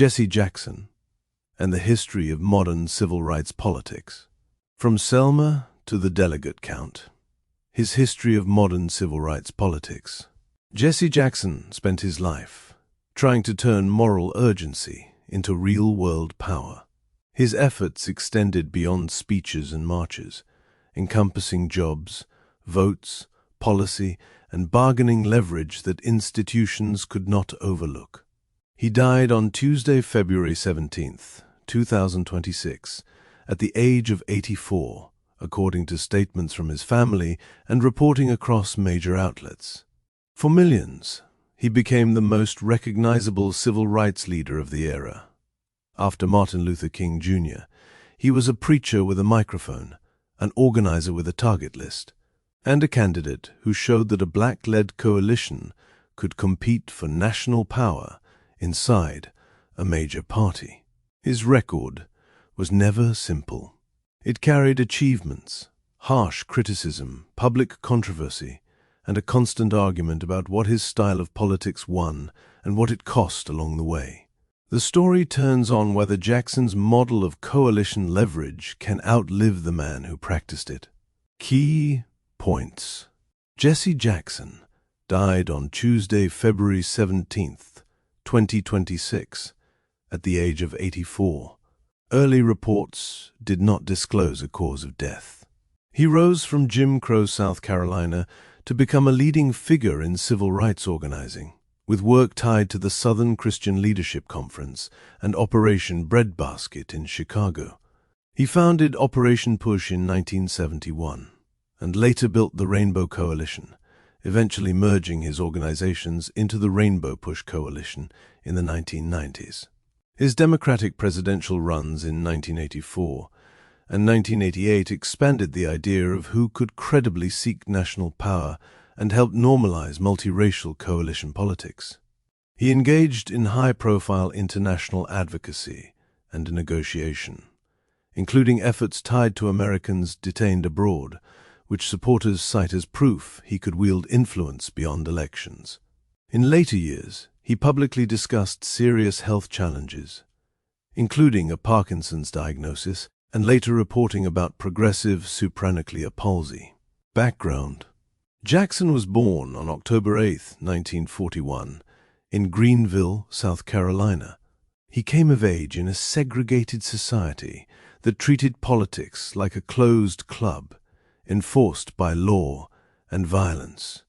Jesse Jackson, and the history of modern civil rights politics. From Selma to the Delegate count. His history of modern civil rights politics. Jesse Jackson spent his life trying to turn moral urgency into real-world power. His efforts extended beyond speeches and marches, encompassing jobs, votes, policy, and bargaining leverage that institutions could not overlook. He died on Tuesday, February 17th, 2026, at the age of 84, according to statements from his family and reporting across major outlets. For millions, he became the most recognizable civil rights leader of the era. After Martin Luther King Jr., he was a preacher with a microphone, an organizer with a target list, and a candidate who showed that a black-led coalition could compete for national power inside a major party. His record was never simple. It carried achievements, harsh criticism, public controversy, and a constant argument about what his style of politics won and what it cost along the way. The story turns on whether Jackson's model of coalition leverage can outlive the man who practiced it. Key points. Jesse Jackson died on Tuesday, February 17th, 2026, at the age of 84. Early reports did not disclose a cause of death. He rose from Jim Crow, South Carolina, to become a leading figure in civil rights organizing, with work tied to the Southern Christian Leadership Conference and Operation Breadbasket in Chicago. He founded Operation Push in 1971 and later built the Rainbow Coalition, eventually merging his organizations into the Rainbow Push Coalition in the 1990s. His Democratic presidential runs in 1984 and 1988 expanded the idea of who could credibly seek national power and helped normalize multiracial coalition politics. He engaged in high-profile international advocacy and negotiation, including efforts tied to Americans detained abroad, which supporters cite as proof he could wield influence beyond elections. In later years, he publicly discussed serious health challenges, including a Parkinson's diagnosis, and later reporting about progressive supranuclear palsy. Background. Jackson was born on October 8, 1941, in Greenville, South Carolina. He came of age in a segregated society that treated politics like a closed club, enforced by law and violence.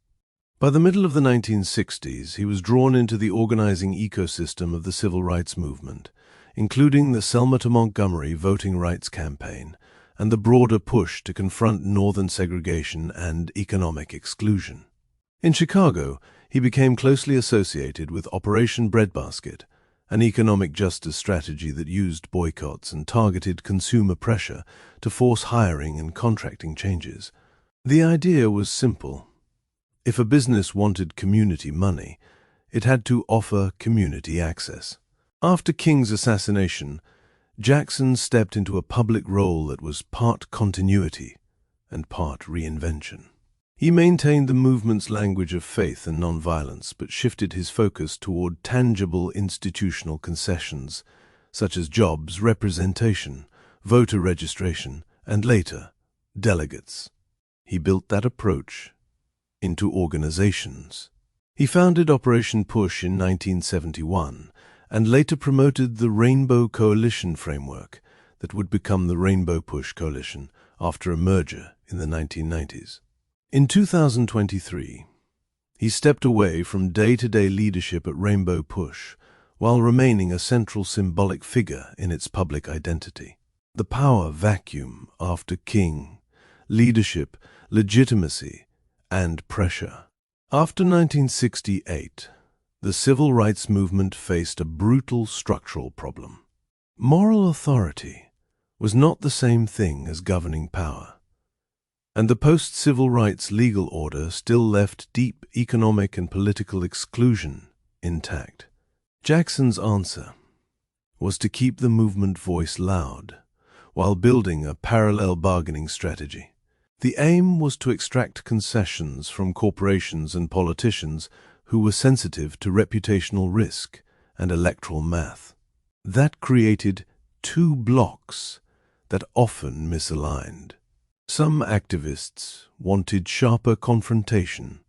By the middle of the 1960s, he was drawn into the organizing ecosystem of the civil rights movement, including the Selma to Montgomery voting rights campaign and the broader push to confront northern segregation and economic exclusion. In Chicago, he became closely associated with Operation Breadbasket, an economic justice strategy that used boycotts and targeted consumer pressure to force hiring and contracting changes. The idea was simple. If a business wanted community money, it had to offer community access. After King's assassination, Jackson stepped into a public role that was part continuity and part reinvention. He maintained the movement's language of faith and nonviolence, but shifted his focus toward tangible institutional concessions, such as jobs, representation, voter registration, and later, delegates. He built that approach into organizations. He founded Operation Push in 1971 and later promoted the Rainbow Coalition framework that would become the Rainbow Push Coalition after a merger in the 1990s. In 2023, he stepped away from day-to-day leadership at Rainbow Push while remaining a central symbolic figure in its public identity. The power vacuum after King, leadership, legitimacy, and pressure. After 1968, the civil rights movement faced a brutal structural problem. Moral authority was not the same thing as governing power, and the post-civil rights legal order still left deep economic and political exclusion intact. Jackson's answer was to keep the movement voice loud while building a parallel bargaining strategy. The aim was to extract concessions from corporations and politicians who were sensitive to reputational risk and electoral math. That created two blocks that often misaligned. Some activists wanted sharper confrontation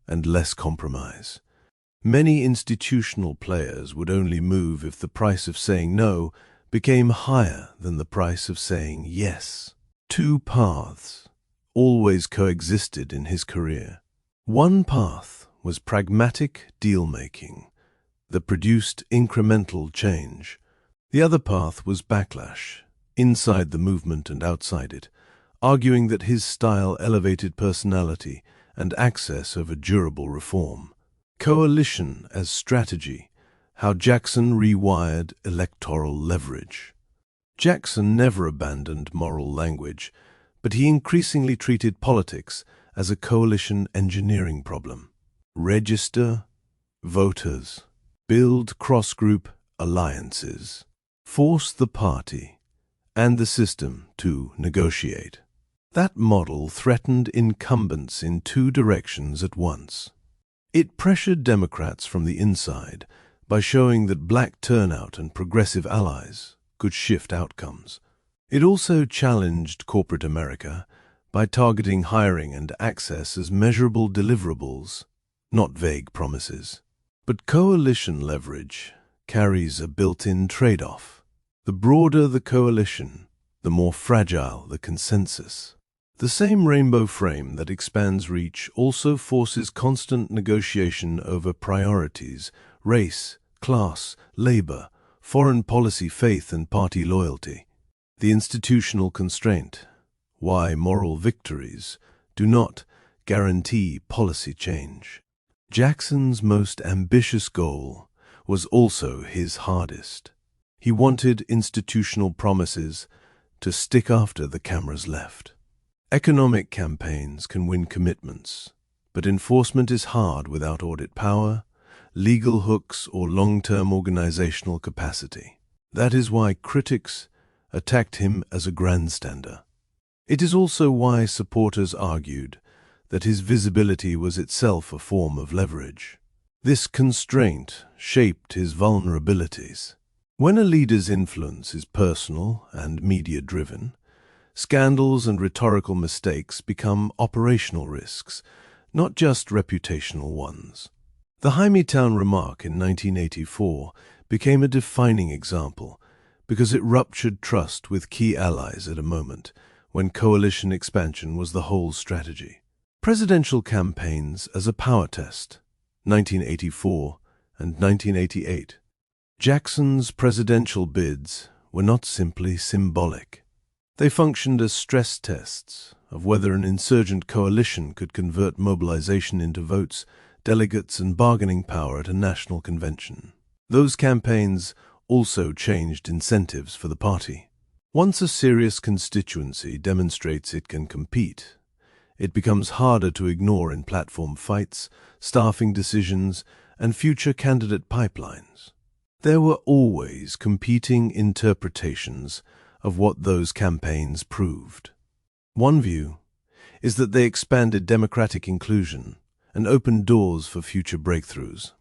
and less compromise. Many institutional players would only move if the price of saying no became higher than the price of saying yes. Two paths always coexisted in his career. One path was pragmatic deal-making that produced incremental change. The other path was backlash, inside the movement and outside it, arguing that his style elevated personality and access over durable reform. Coalition as strategy, how Jackson rewired electoral leverage. Jackson never abandoned moral language, but he increasingly treated politics as a coalition engineering problem. Register voters, build cross-group alliances, force the party and the system to negotiate. That model threatened incumbents in two directions at once. It pressured Democrats from the inside by showing that black turnout and progressive allies could shift outcomes. It also challenged corporate America by targeting hiring and access as measurable deliverables, not vague promises. But coalition leverage carries a built-in trade-off. The broader the coalition, the more fragile the consensus. The same rainbow frame that expands reach also forces constant negotiation over priorities, race, class, labor, foreign policy, faith, and party loyalty. The institutional constraint, why moral victories do not guarantee policy change. Jackson's most ambitious goal was also his hardest. He wanted institutional promises to stick after the cameras left. Economic campaigns can win commitments, but enforcement is hard without audit power, legal hooks, or long-term organizational capacity. That is why critics attacked him as a grandstander. It is also why supporters argued that his visibility was itself a form of leverage. This constraint shaped his vulnerabilities. When a leader's influence is personal and media-driven, scandals and rhetorical mistakes become operational risks, not just reputational ones. The Hymietown remark in 1984 became a defining example because it ruptured trust with key allies at a moment when coalition expansion was the whole strategy. Presidential campaigns as a power test, 1984 and 1988. Jackson's presidential bids were not simply symbolic. They functioned as stress tests of whether an insurgent coalition could convert mobilization into votes, delegates, and bargaining power at a national convention. Those campaigns also changed incentives for the party. Once a serious constituency demonstrates it can compete, it becomes harder to ignore in platform fights, staffing decisions, and future candidate pipelines. There were always competing interpretations of what those campaigns proved. One view is that they expanded democratic inclusion and opened doors for future breakthroughs.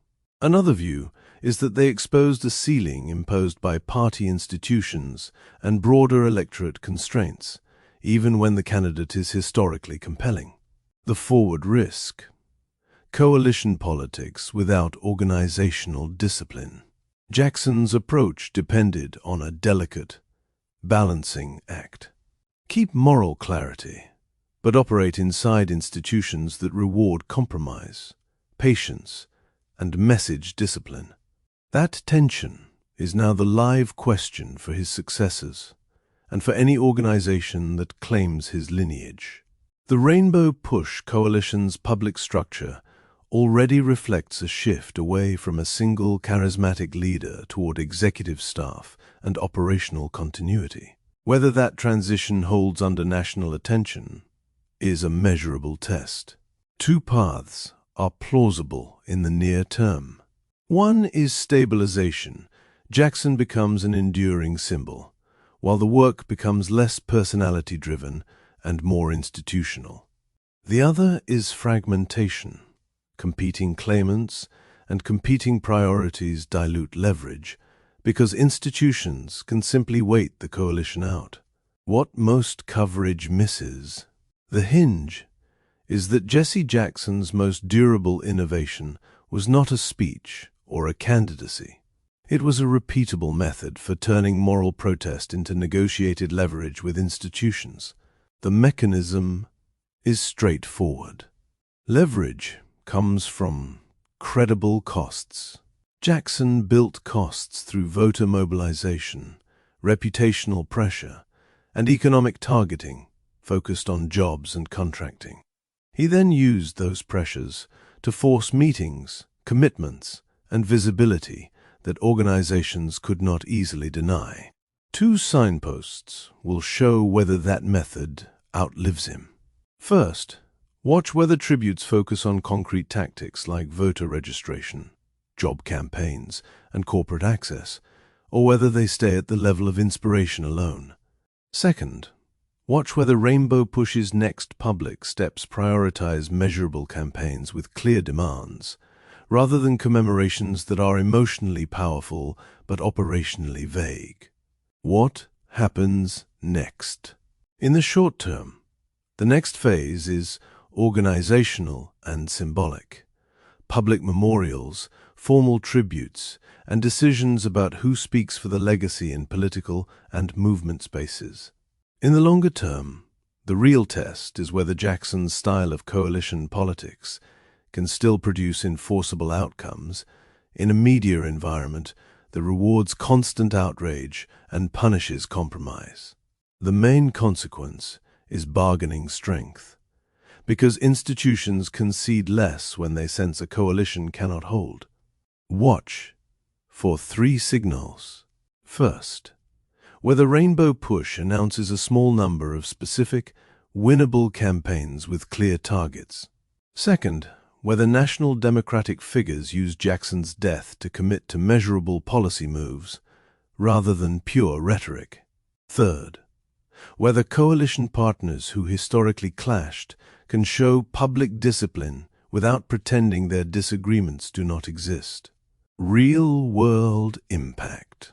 Another view is that they exposed a ceiling imposed by party institutions and broader electorate constraints, even when the candidate is historically compelling. The forward risk: coalition politics without organizational discipline. Jackson's approach depended on a delicate, balancing act. Keep moral clarity, but operate inside institutions that reward compromise, patience, and message discipline. That tension is now the live question for his successors and for any organization that claims his lineage. The Rainbow Push Coalition's public structure already reflects a shift away from a single charismatic leader toward executive staff and operational continuity. Whether that transition holds under national attention is a measurable test. Two paths are plausible in the near term. One is stabilization. Jackson becomes an enduring symbol, while the work becomes less personality-driven and more institutional. The other is fragmentation. Competing claimants and competing priorities dilute leverage, because institutions can simply wait the coalition out. What most coverage misses, the hinge, is that Jesse Jackson's most durable innovation was not a speech or a candidacy. It was a repeatable method for turning moral protest into negotiated leverage with institutions. The mechanism is straightforward. Leverage comes from credible costs. Jackson built costs through voter mobilization, reputational pressure, and economic targeting focused on jobs and contracting. He then used those pressures to force meetings, commitments, and visibility that organizations could not easily deny. Two signposts will show whether that method outlives him. First, watch whether tributes focus on concrete tactics like voter registration, job campaigns, and corporate access, or whether they stay at the level of inspiration alone. Second, watch whether Rainbow Push's next public steps prioritize measurable campaigns with clear demands, rather than commemorations that are emotionally powerful but operationally vague. What happens next? In the short term, the next phase is organizational and symbolic. Public memorials, formal tributes, and decisions about who speaks for the legacy in political and movement spaces. In the longer term, the real test is whether Jackson's style of coalition politics can still produce enforceable outcomes in a media environment that rewards constant outrage and punishes compromise. The main consequence is bargaining strength, because institutions concede less when they sense a coalition cannot hold. Watch for 3 signals. First, whether Rainbow Push announces a small number of specific, winnable campaigns with clear targets. Second, whether national Democratic figures use Jackson's death to commit to measurable policy moves rather than pure rhetoric. Third, whether coalition partners who historically clashed can show public discipline without pretending their disagreements do not exist. Real-world impact.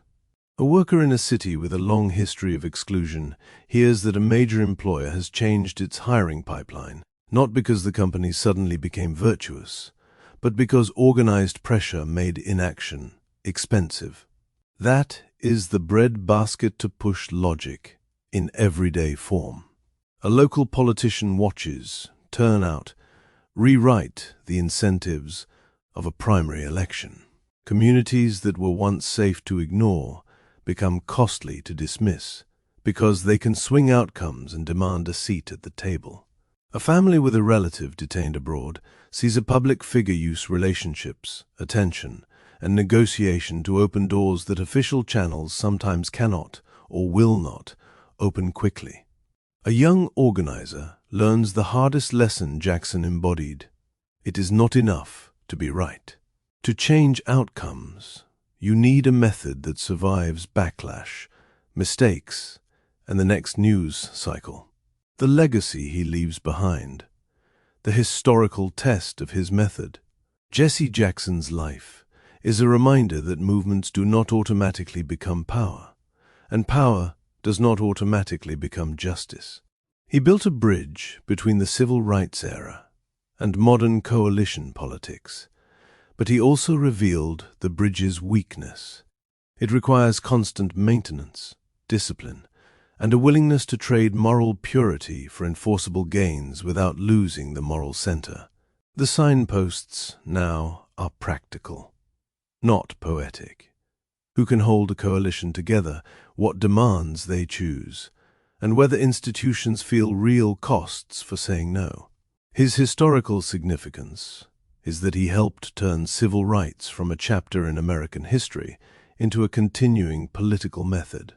A worker in a city with a long history of exclusion hears that a major employer has changed its hiring pipeline, not because the company suddenly became virtuous, but because organized pressure made inaction expensive. That is the breadbasket to push logic in everyday form. A local politician watches, turn out, rewrite the incentives of a primary election. Communities that were once safe to ignore become costly to dismiss because they can swing outcomes and demand a seat at the table. A family with a relative detained abroad sees a public figure use relationships, attention, and negotiation to open doors that official channels sometimes cannot or will not open quickly. A young organizer learns the hardest lesson Jackson embodied. It is not enough to be right. To change outcomes, you need a method that survives backlash, mistakes, and the next news cycle. The legacy he leaves behind, the historical test of his method. Jesse Jackson's life is a reminder that movements do not automatically become power, and power does not automatically become justice. He built a bridge between the civil rights era and modern coalition politics, but he also revealed the bridge's weakness. It requires constant maintenance, discipline, and a willingness to trade moral purity for enforceable gains without losing the moral center. The signposts now are practical, not poetic. Who can hold a coalition together, what demands they choose, and whether institutions feel real costs for saying no. His historical significance is that he helped turn civil rights from a chapter in American history into a continuing political method.